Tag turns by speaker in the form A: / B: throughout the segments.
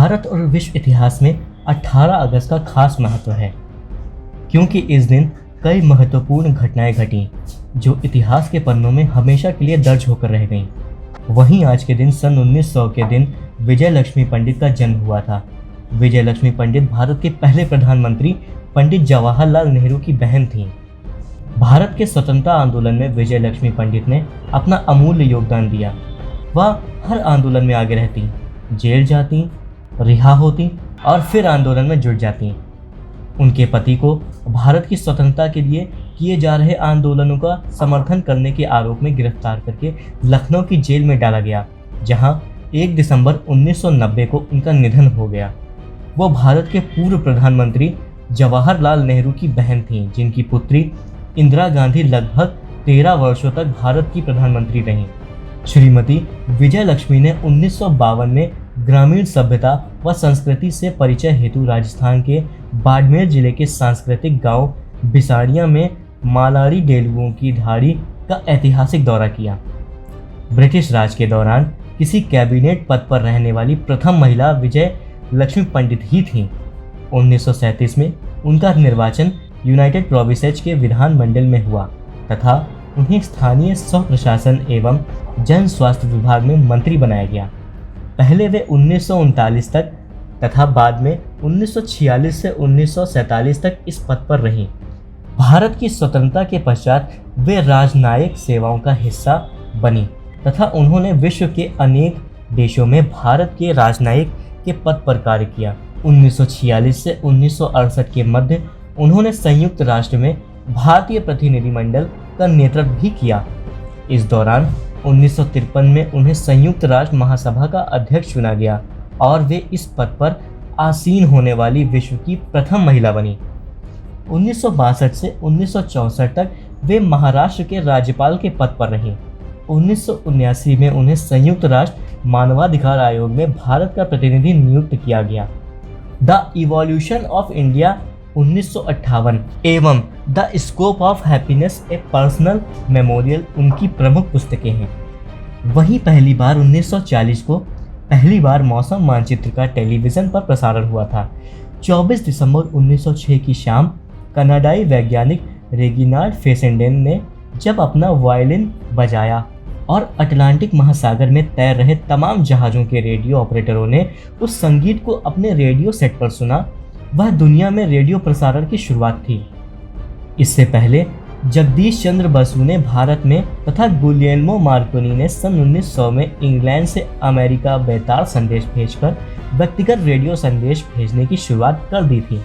A: भारत और विश्व इतिहास में 18 अगस्त का खास महत्व है, क्योंकि इस दिन कई महत्वपूर्ण घटनाएं घटीं जो इतिहास के पन्नों में हमेशा के लिए दर्ज होकर रह गईं। वहीं आज के दिन सन 1900 के दिन विजय लक्ष्मी पंडित का जन्म हुआ था। विजय लक्ष्मी पंडित भारत के पहले प्रधानमंत्री पंडित जवाहरलाल नेहरू की बहन थीं। भारत के स्वतंत्रता आंदोलन में विजय लक्ष्मी पंडित ने अपना अमूल्य योगदान दिया। वह हर आंदोलन में आगे रहती, जेल जाती, रिहा होती और फिर आंदोलन में जुट जाती। उनके पति को भारत की स्वतंत्रता के लिए किए जा रहे आंदोलनों का समर्थन करने के आरोप में गिरफ्तार करके लखनऊ की जेल में डाला गया, जहां 1 दिसंबर 1990 को उनका निधन हो गया। वो भारत के पूर्व प्रधानमंत्री जवाहरलाल नेहरू की बहन थीं, जिनकी पुत्री इंदिरा गांधी लगभग 13 वर्षों तक भारत की प्रधानमंत्री रहीं। श्रीमती विजय लक्ष्मी ने 1952 में ग्रामीण सभ्यता व संस्कृति से परिचय हेतु राजस्थान के बाड़मेर जिले के सांस्कृतिक गांव बिसाड़िया में मालाड़ी डेलुओं की ढाड़ी का ऐतिहासिक दौरा किया। ब्रिटिश राज के दौरान किसी कैबिनेट पद पर रहने वाली प्रथम महिला विजय लक्ष्मी पंडित ही थीं। 1937 में उनका निर्वाचन यूनाइटेड प्रोविंसेस के विधानमंडल में हुआ तथा उन्हें स्थानीय स्वप्रशासन एवं जन स्वास्थ्य विभाग में मंत्री बनाया गया। पहले वे 1939 तक तथा बाद में 1946 से 1947 तक इस पद पर रहीं। भारत की स्वतंत्रता के पश्चात वे राजनयिक सेवाओं का हिस्सा बनी तथा उन्होंने विश्व के अनेक देशों में भारत के राजनयिक के पद पर कार्य किया। 1946 से 1968 के मध्य उन्होंने संयुक्त राष्ट्र में भारतीय प्रतिनिधिमंडल का नेतृत्व भी किया। इस दौरान 1953 में उन्हें संयुक्त राष्ट्र महासभा का अध्यक्ष चुना गया और वे इस पद पर आसीन होने वाली विश्व की प्रथम महिला बनी। 1962 से 1964 तक वे महाराष्ट्र के राज्यपाल के पद पर रहीं। 1979 में उन्हें संयुक्त राष्ट्र मानवाधिकार आयोग में भारत का प्रतिनिधि नियुक्त किया गया। द इवोल्यूशन ऑफ इंडिया 1958 एवं the scope of happiness A personal memorial उनकी प्रमुख पुस्तकें हैं। वहीं पहली बार 1940 को पहली बार मौसम मानचित्र का टेलीविज़न पर प्रसारण हुआ था। 24 दिसंबर 1906 की शाम कनाडाई वैज्ञानिक रेगिनार्ड फेसेंडेन ने जब अपना वायलिन बजाया और अटलांटिक महासागर में तैर रहे तमाम जहाज़ों के रेडियो ऑपरेटरों ने उस संगीत को अपने रेडियो सेट पर सुना, वह दुनिया में रेडियो प्रसारण की शुरुआत थी। इससे पहले जगदीश चंद्र बसु ने भारत में तथा गुलियल्मो मार्कोनी ने सन 1900 में इंग्लैंड से अमेरिका बेतार संदेश भेजकर व्यक्तिगत रेडियो संदेश भेजने की शुरुआत कर दी थी।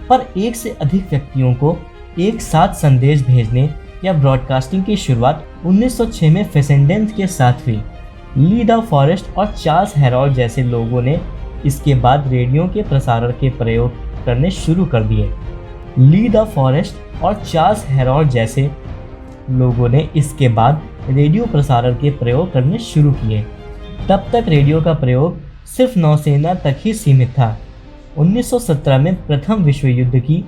A: पर एक से अधिक व्यक्तियों को एक साथ संदेश भेजने या ब्रॉडकास्टिंग की शुरुआत 1906 में फेसेंडेन के साथ हुई। ली द फॉरेस्ट और चार्ल्स हेरोल्ड जैसे लोगों ने इसके बाद रेडियो के प्रसारण के प्रयोग करने शुरू कर दिए। ली द फॉरेस्ट और चार्ल्स हेरोल्ड जैसे लोगों ने इसके बाद रेडियो प्रसारण के प्रयोग करने शुरू किए। तब तक रेडियो का प्रयोग सिर्फ नौसेना तक ही सीमित था। 1917 में प्रथम विश्व युद्ध की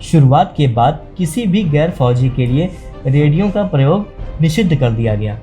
A: शुरुआत के बाद किसी भी गैर फौजी के लिए रेडियो का प्रयोग निषिद्ध कर दिया गया।